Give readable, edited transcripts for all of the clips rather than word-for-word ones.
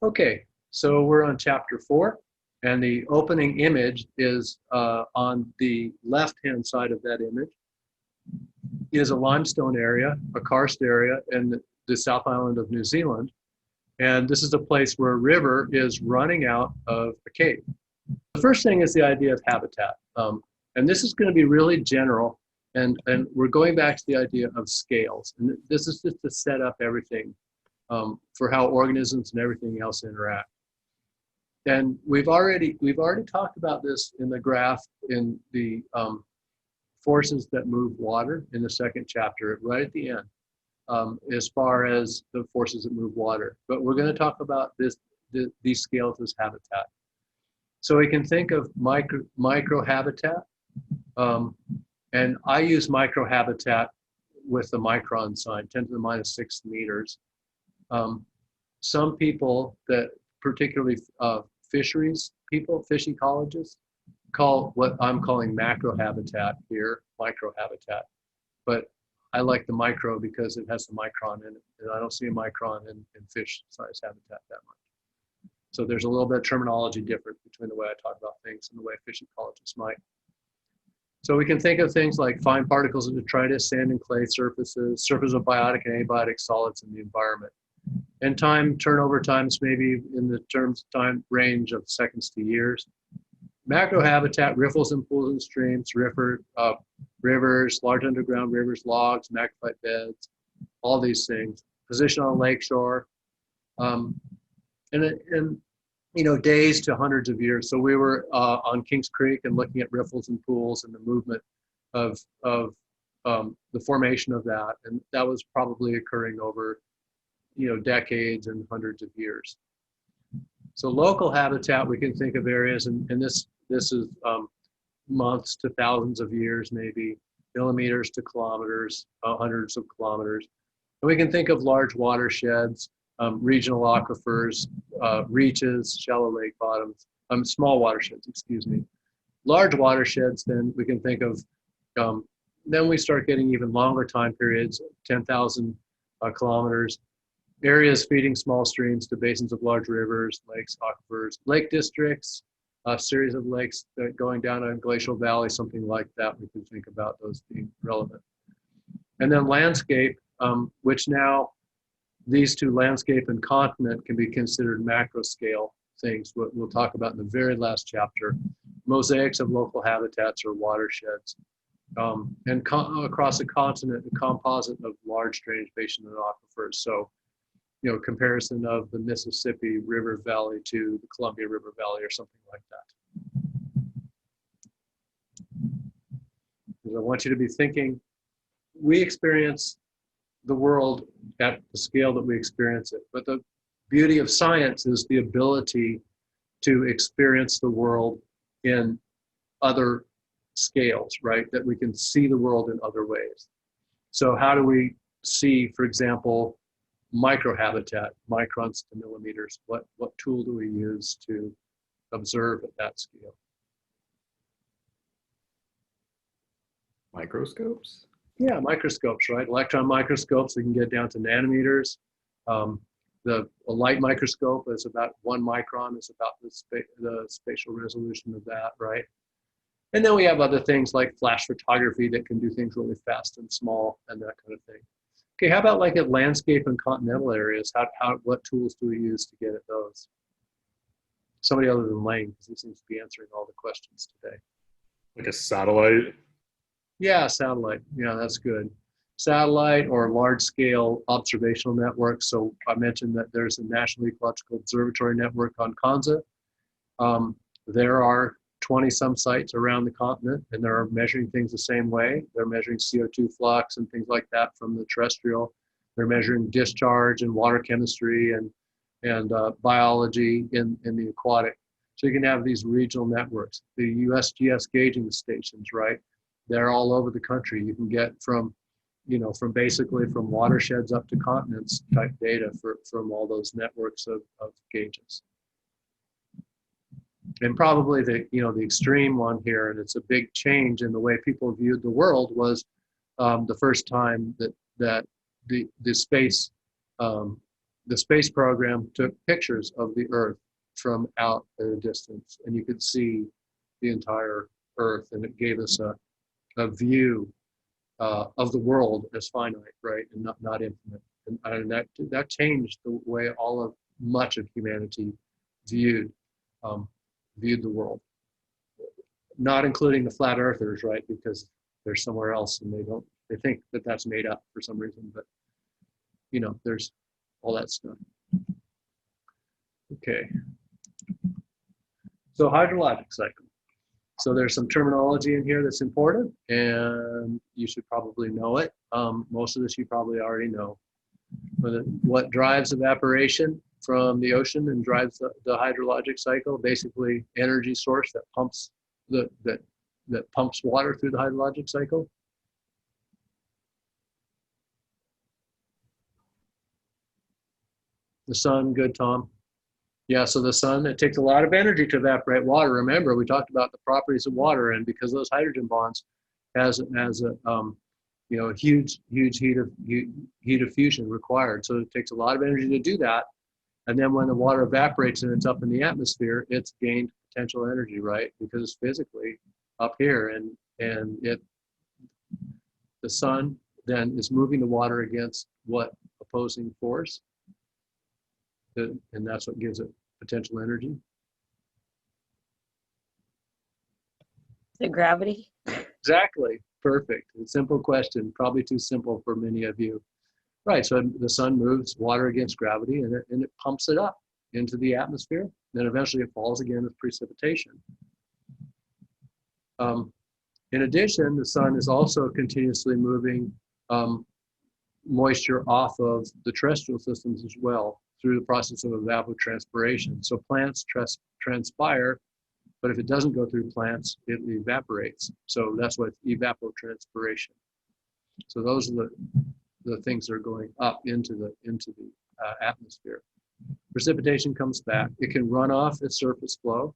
Okay, so we're on chapter 4, and the opening image is on the left-hand side of that image is a limestone area, a karst area in the South Island of New Zealand. And this is a place where a river is running out of a cave. The first thing is the idea of habitat. And this is going to be really general, and we're going back to the idea of scales. And this is just to set up everything for how organisms and everything else interact. And we've already talked about this in the graph in the forces that move water in the second chapter, right at the end, as far as the forces that move water. But we're going to talk about these scales as habitat. So we can think of microhabitat, and I use microhabitat with the micron sign, 10 to the minus 6 meters. Some people that particularly fisheries people, fish ecologists, call what I'm calling macrohabitat here, microhabitat. But I like the micro because it has the micron in it, and I don't see a micron in fish size habitat that much. So there's a little bit of terminology difference between the way I talk about things and the way fish ecologists might. So we can think of things like fine particles of detritus, sand and clay surfaces, surfaces of biotic and abiotic solids in the environment. And turnover times maybe in the time range of seconds to years. Macrohabitat, riffles and pools and streams, rivers, large underground rivers, logs, macrophyte beds, all these things. Position on a lakeshore, and you know, days to hundreds of years. So we were on Kings Creek and looking at riffles and pools and the movement of the formation of that, and that was probably occurring over, you know, decades and hundreds of years. So local habitat, we can think of areas, and this is months to thousands of years, maybe millimeters to kilometers, hundreds of kilometers. And we can think of large watersheds, regional aquifers, reaches, shallow lake bottoms, small watersheds, excuse me. Large watersheds, then we can think of, then we start getting even longer time periods, 10,000 kilometers, areas feeding small streams to basins of large rivers, lakes, aquifers, lake districts, a series of lakes going down a glacial valley, something like that. We can think about those being relevant. And then landscape, which now these two, landscape and continent, can be considered macro scale things. What we'll talk about in the very last chapter, mosaics of local habitats or watersheds. And across a continent, a composite of large drainage basin and aquifers. So, you know, comparison of the Mississippi River Valley to the Columbia River Valley or something like that. I want you to be thinking, we experience the world at the scale that we experience it, but the beauty of science is the ability to experience the world in other scales, right? That we can see the world in other ways. So how do we see, for example, microhabitat, microns to millimeters? What tool do we use to observe at that scale? Microscopes? Yeah, microscopes, right? Electron microscopes, we can get down to nanometers. A light microscope is about 1 micron, is about the spatial resolution of that, right? And then we have other things like flash photography that can do things really fast and small and that kind of thing. Okay, how about like at landscape and continental areas? What tools do we use to get at those? Somebody other than Lane, because he seems to be answering all the questions today. Like a satellite? Yeah, satellite. Yeah, that's good. Satellite or large-scale observational networks. So I mentioned that there's a National Ecological Observatory network on Kanza. There are 20-some sites around the continent, and they're measuring things the same way. They're measuring CO2 flux and things like that from the terrestrial. They're measuring discharge and water chemistry and biology in the aquatic. So you can have these regional networks. The USGS gauging stations, right? They're all over the country. You can get from basically from watersheds up to continents type data from all those networks of gauges. And probably the extreme one here, and it's a big change in the way people viewed the world, was the first time that the space the space program took pictures of the Earth from out at a distance, and you could see the entire Earth, and it gave us a view of the world as finite, right, and not infinite. And that changed the way much of humanity viewed the world, not including the flat earthers, right, because they're somewhere else and they think that that's made up for some reason, but there's all that stuff. Okay, so hydrologic cycle. So there's some terminology in here that's important, and you should probably know it. Most of this you probably already know. But what drives evaporation from the ocean and drives the hydrologic cycle? Basically, energy source that pumps that pumps water through the hydrologic cycle. The sun, good, Tom. Yeah, so the sun, it takes a lot of energy to evaporate water. Remember, we talked about the properties of water, and because those hydrogen bonds has a huge heat of fusion required. So it takes a lot of energy to do that. And then when the water evaporates and it's up in the atmosphere, it's gained potential energy, right? Because it's physically up here, and the sun then is moving the water against what opposing force? And that's what gives it potential energy. The gravity? Exactly. Perfect. A simple question, probably too simple for many of you. Right, so the sun moves water against gravity, and it pumps it up into the atmosphere. Then eventually it falls again with precipitation. In addition, the sun is also continuously moving moisture off of the terrestrial systems as well through the process of evapotranspiration. So plants transpire, but if it doesn't go through plants, it evaporates. So that's what evapotranspiration. So those are the things that are going up into the atmosphere. Precipitation comes back. It can run off its surface flow.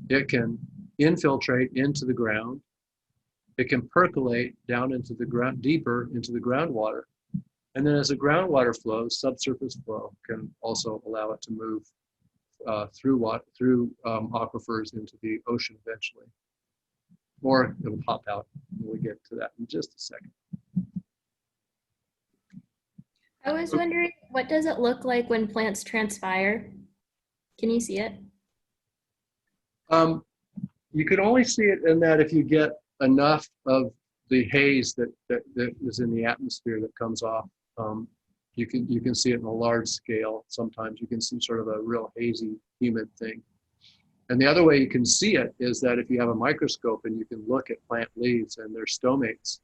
It can infiltrate into the ground. It can percolate down into the ground, deeper into the groundwater. And then as the groundwater flows, subsurface flow can also allow it to move through aquifers into the ocean eventually. Or it'll pop out. We'll get to that in just a second. I was wondering, what does it look like when plants transpire? Can you see it? You can only see it in that if you get enough of the haze that is in the atmosphere that comes off. You can see it in a large scale. Sometimes you can see sort of a real hazy, humid thing. And the other way you can see it is that if you have a microscope and you can look at plant leaves and their stomates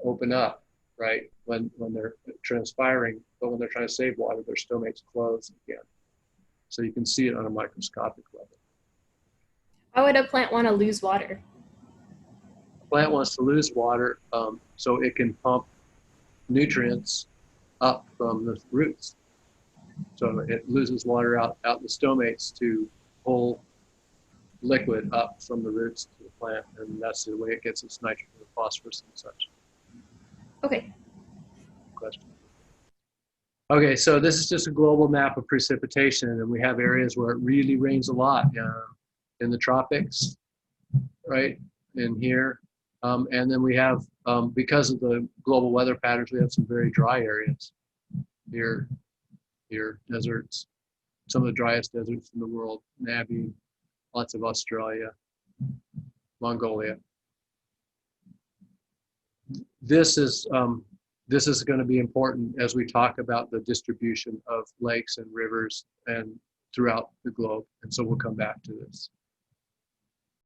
open up, right, when they're transpiring, but when they're trying to save water, their stomates close again. So you can see it on a microscopic level. Why would a plant want to lose water? A plant wants to lose water so it can pump nutrients up from the roots. So it loses water out the stomates to pull liquid up from the roots to the plant, and that's the way it gets its nitrogen and phosphorus and such. Okay. Question. Okay, so this is just a global map of precipitation, and we have areas where it really rains a lot in the tropics, right, in here. And then we have, because of the global weather patterns, we have some very dry areas. Here, deserts, some of the driest deserts in the world, Namibia, lots of Australia, Mongolia. This is going to be important as we talk about the distribution of lakes and rivers and throughout the globe. And so we'll come back to this.